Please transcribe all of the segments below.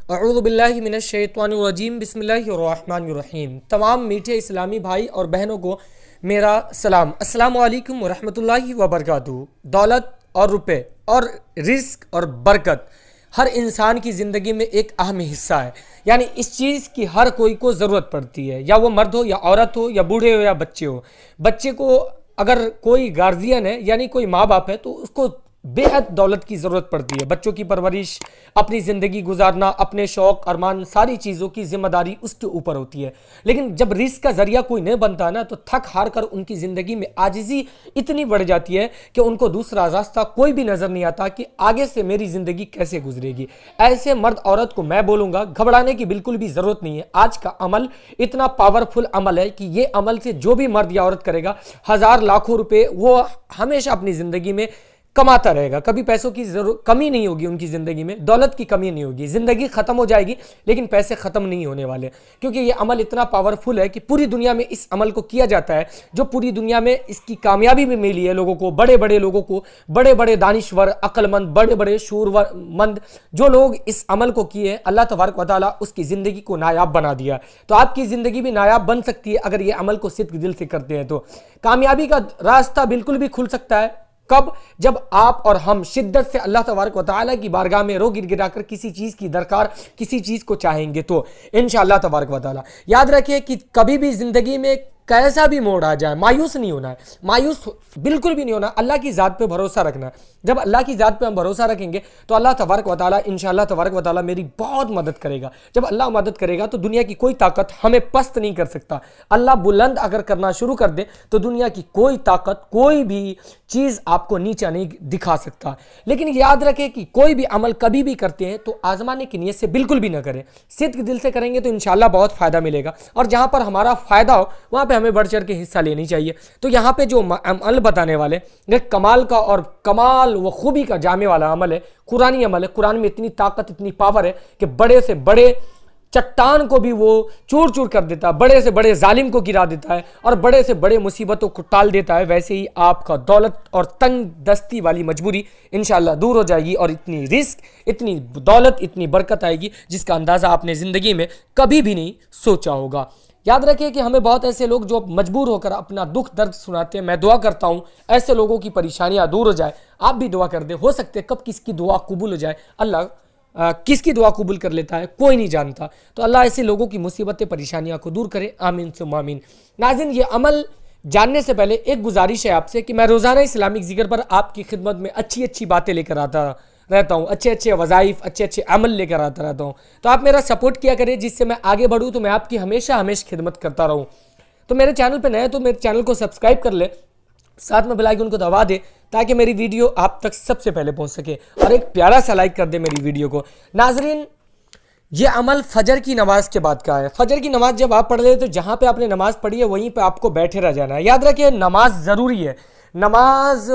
अऊज़ु बिल्लाहि मिनश्शैतानिर्रजीम बिस्मिल्लाहिर्रहमानिर्रहीम। तमाम मीठे इस्लामी भाई और बहनों को मेरा सलाम। अस्सलामु अलैकुम वरहमतुल्लाहि वबरकातुहू। दौलत और रुपए और रिस्क और बरकत हर इंसान की ज़िंदगी में एक अहम हिस्सा है। यानी इस चीज़ की हर कोई को ज़रूरत पड़ती है, या वो मर्द हो या औरत हो या बूढ़े हो या बच्चे हो। बच्चे को अगर कोई गार्जियन है यानी कोई माँ बाप है तो उसको बेहद दौलत की ज़रूरत पड़ती है। बच्चों की परवरिश, अपनी ज़िंदगी गुजारना, अपने शौक़ अरमान, सारी चीज़ों की जिम्मेदारी उसके ऊपर होती है। लेकिन जब रिस्क का ज़रिया कोई नहीं बनता ना, तो थक हार कर उनकी ज़िंदगी में आजिज़ी इतनी बढ़ जाती है कि उनको दूसरा रास्ता कोई भी नज़र नहीं आता कि आगे से मेरी ज़िंदगी कैसे गुजरेगी। ऐसे मर्द औरत को मैं बोलूँगा, घबराने की बिल्कुल भी ज़रूरत नहीं है। आज का अमल इतना पावरफुल अमल है कि ये अमल से जो भी मर्द या औरत करेगा, हज़ार लाखों रुपये वो हमेशा अपनी ज़िंदगी में कमाता रहेगा। कभी पैसों की कमी नहीं होगी उनकी ज़िंदगी में, दौलत की कमी नहीं होगी। ज़िंदगी ख़त्म हो जाएगी लेकिन पैसे ख़त्म नहीं होने वाले, क्योंकि ये अमल इतना पावरफुल है कि पूरी दुनिया में इस अमल को किया जाता है। जो पूरी दुनिया में इसकी कामयाबी भी मिली है लोगों को, बड़े बड़े लोगों को, बड़े बड़े दानिश्वर, अक्लमंद, बड़े बड़े शूरमंद जो लोग इस अमल को किए, अल्लाह तबारक व तआला उसकी ज़िंदगी को नायाब बना दिया। तो आपकी ज़िंदगी भी नायाब बन सकती है अगर ये अमल को सिद्क दिल से करते हैं। तो कामयाबी का रास्ता बिल्कुल भी खुल सकता है। कब? जब आप और हम शिद्दत से अल्लाह तबारक व तआला की बारगाह में रो गिड़गिड़ा कर किसी चीज़ की दरकार, किसी चीज़ को चाहेंगे तो इंशाअल्लाह तबारक व तआला। याद रखिए कि कभी भी ज़िंदगी में कैसा भी मोड़ आ जाए, मायूस नहीं होना है। मायूस बिल्कुल भी नहीं होना, अल्लाह की ज़ात पे भरोसा रखना है। जब अल्लाह की ज़ात पे हम भरोसा रखेंगे तो अल्लाह तबारक व तआला इंशाअल्लाह तबारक व तआला मेरी बहुत मदद करेगा। जब अल्लाह मदद करेगा तो दुनिया की कोई ताकत हमें पस्त नहीं कर सकता। अल्लाह बुलंद अगर करना शुरू कर दे तो दुनिया की कोई ताकत, कोई भी चीज़ आपको नीचा नहीं दिखा सकता। लेकिन याद रखें कि कोई भी अमल कभी भी करते हैं तो आजमाने की नीयत से बिल्कुल भी ना करें। सिद्क दिल से करेंगे तो इंशाअल्लाह बहुत फ़ायदा मिलेगा, और जहाँ पर हमारा फ़ायदा हो वहाँ पे हमें बढ़ चढ़ के हिस्सा लेनी चाहिए। तो यहाँ पे जो अमल बताने वाले एक कमाल का और कमाल व खूबी का जामे वाला अमल है, कुरानी अमल है। कुरान में इतनी ताकत, इतनी पावर है कि बड़े से बड़े चट्टान को भी वो चूर चूर कर देता है, बड़े से बड़े जालिम को गिरा देता है और बड़े से बड़े मुसीबतों को टाल देता है। वैसे ही आपका दौलत और तंग दस्ती वाली मजबूरी इंशाअल्लाह दूर हो जाएगी, और इतनी रिस्क, इतनी दौलत, इतनी बरकत आएगी जिसका अंदाज़ा आपने ज़िंदगी में कभी भी नहीं सोचा होगा। याद रखिए कि हमें बहुत ऐसे लोग जो मजबूर होकर अपना दुख दर्द सुनाते हैं। मैं दुआ करता हूँ ऐसे लोगों की परेशानियाँ दूर हो जाए। आप भी दुआ कर दे, हो सकते कब किसकी दुआ कबूल हो जाए। अल्लाह किसकी दुआ कबूल कर लेता है कोई नहीं जानता। तो अल्लाह ऐसे लोगों की मुसीबतें, परेशानियाँ को दूर करे, आमीन सुम्मा आमीन। नाज़रीन, ये अमल जानने से पहले एक गुजारिश है आपसे कि मैं रोज़ाना इस्लामिक ज़िक्र पर आपकी खिदमत में अच्छी अच्छी बातें लेकर आता रहता हूँ, अच्छे अच्छे वज़ाइफ, अच्छे अच्छे अमल लेकर आता रहता हूँ। तो आप मेरा सपोर्ट किया करें जिससे मैं आगे बढ़ूँ, तो मैं आपकी हमेशा हमेशा खिदमत करता रहूँ। तो मेरे चैनल पर नए तो मेरे चैनल को सब्सक्राइब कर ले, साथ में बेल आइकन को दबा दे ताकि मेरी वीडियो आप तक सबसे पहले पहुंच सके, और एक प्यारा सा लाइक कर दे मेरी वीडियो को। नाजरीन, ये अमल फजर की नमाज के बाद का है। फजर की नमाज जब आप पढ़ ले तो जहाँ पे आपने नमाज पढ़ी है वहीं पे आपको बैठे रह जाना है। याद रखिए, नमाज ज़रूरी है, नमाज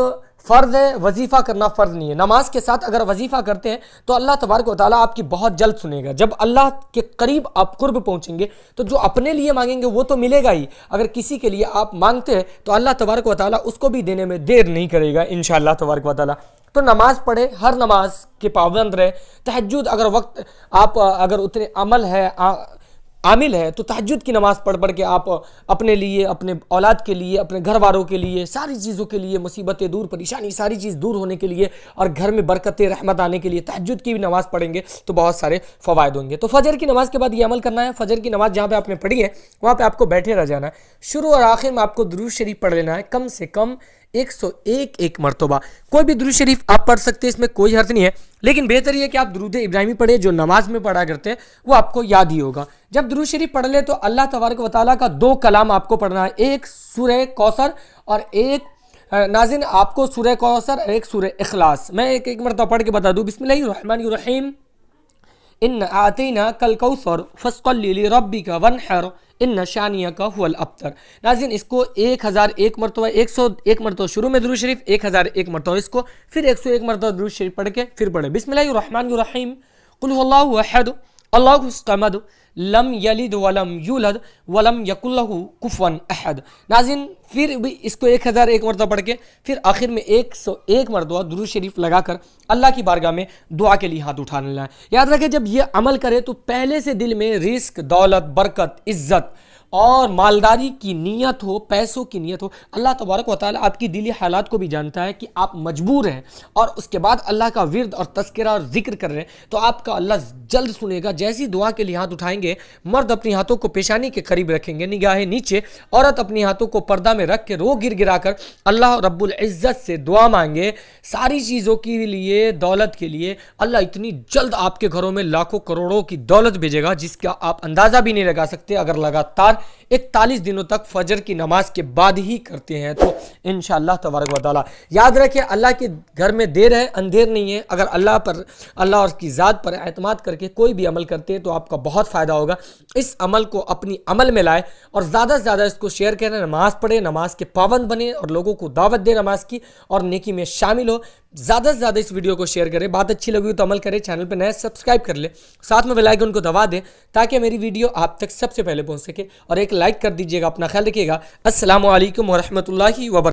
फ़र्ज़ है, वजीफ़ा करना फ़र्ज़ नहीं है। नमाज के साथ अगर वजीफ़ा करते हैं तो अल्लाह तबारक व तआला आपकी बहुत जल्द सुनेगा। जब अल्लाह के करीब आप कुर्ब पहुँचेंगे तो जो अपने लिए मांगेंगे वो तो मिलेगा ही, अगर किसी के लिए आप मांगते हैं तो अल्लाह तबारक व तआला उसको भी देने में देर नहीं करेगा इंशाअल्लाह तबारक व तआला। तो नमाज पढ़े, हर नमाज के पाबंद रहे। तहज्जुद अगर वक्त आप अगर उतने अमल है आमिल है तो तहज्जुद की नमाज़ पढ़ पढ़ के आप अपने लिए, अपने औलाद के लिए, अपने घर वालों के लिए, सारी चीज़ों के लिए, मुसीबतें दूर, परेशानी, सारी चीज़ दूर होने के लिए और घर में बरकतें, रहमत आने के लिए तहज्जुद की भी नमाज़ पढ़ेंगे तो बहुत सारे फ़वायद होंगे। तो फजर की नमाज़ के बाद ये अमल करना है। फजर की नमाज़ जहाँ पे आपने पढ़ी है वहाँ पे आपको बैठे रह जाना है। शुरू और आखिर में आपको दुरूद शरीफ पढ़ लेना है, कम से कम 101 मरतबा। कोई भी दुरूद शरीफ आप पढ़ सकते हैं, इसमें कोई हर्ज नहीं है, लेकिन बेहतर ये कि आप दुरूद इब्राहिमी पढ़े जो नमाज में पढ़ा करते हैं, वो आपको याद ही होगा। जब दुरूद शरीफ पढ़ ले तो अल्लाह तबारक व तआला का 2 कलाम आपको पढ़ना है, एक सूरह कौसर और एक नाज़रीन आपको सूरह कौसर और एक सूरह इखलास। मैं एक एक मरतबा पढ़ के बता दूँ। बिस्मिल्लाहिर्रहमानिर्रहीम। इन आतीना कल कौसर फस्कल्ली लिरब्बिका वन्हर इन शानियका हुवल अब्तर। नाज़रीन, इसको 1001 मरतबा, 101 मरतबा शुरू में दुरूद शरीफ, 1001 मरतबा इसको, फिर 101 मरतबा दुरूद शरीफ पढ़ के फिर पढ़े। बिस्मिल्लाहिर्रहमानिर्रहीम। कुल हुवल्लाहु अहद अल्लाहु समद लम यलिद वलम यूलद वलम यकुल्लहु कुफुवन अहद। नाज़रीन, फिर भी इसको 1001 मरतबा पढ़ के फिर आखिर में 101 मरतबा दुरूद शरीफ लगाकर अल्लाह की बारगाह में दुआ के लिए हाथ उठाने लगा। याद रखें, जब ये अमल करे तो पहले से दिल में रिस्क, दौलत, बरकत, इज्जत और मालदारी की नीयत हो, पैसों की नीयत हो। अल्लाह तबारक व तआला आपकी दिली हालात को भी जानता है कि आप मजबूर हैं और उसके बाद अल्लाह का विर्द और तस्करा और जिक्र कर रहे हैं, तो आपका अल्लाह जल्द सुनेगा। जैसी दुआ के लिए हाथ उठाएंगे, मर्द अपनी हाथों को पेशानी के करीब रखेंगे, निगाहें नीचे, औरत अपनी हाथों को पर्दा में रख के रो गिर गिरा कर अल्लाह रब्बुल इज्जत से दुआ मांगे सारी चीज़ों के लिए, दौलत के लिए, अल्लाह इतनी जल्द आपके घरों में लाखों करोड़ों की दौलत भेजेगा जिसका आप अंदाज़ा भी नहीं लगा सकते अगर लगातार 41 दिनों तक फजर की नमाज के बाद ही करते हैं तो इंशाअल्लाह तबारक व तआला। याद रखें, अल्लाह के घर में देर है, अंधेर नहीं है। अगर अल्लाह पर, अल्लाह और उसकी ज़ात पर एतमाद करके कोई भी अमल करते हैं तो आपका बहुत फ़ायदा होगा। इस अमल को अपनी अमल में लाए और ज़्यादा से ज़्यादा इसको शेयर करें, नमाज़ पढ़े, नमाज के पाबंद बने और लोगों को दावत दे नमाज की और नेकी में शामिल हो। ज़्यादा से ज़्यादा इस वीडियो को शेयर करें। बात अच्छी लगी तो अमल करें, चैनल पर नया सब्सक्राइब कर ले, साथ में बेल आइकन को दबा दें ताकि मेरी वीडियो आप तक सबसे पहले पहुंच सके, और एक लाइक कर दीजिएगा। अपना ख्याल रखिएगा। अस्सलामु अलैकुम व रहमतुल्लाहि व बरकातहू।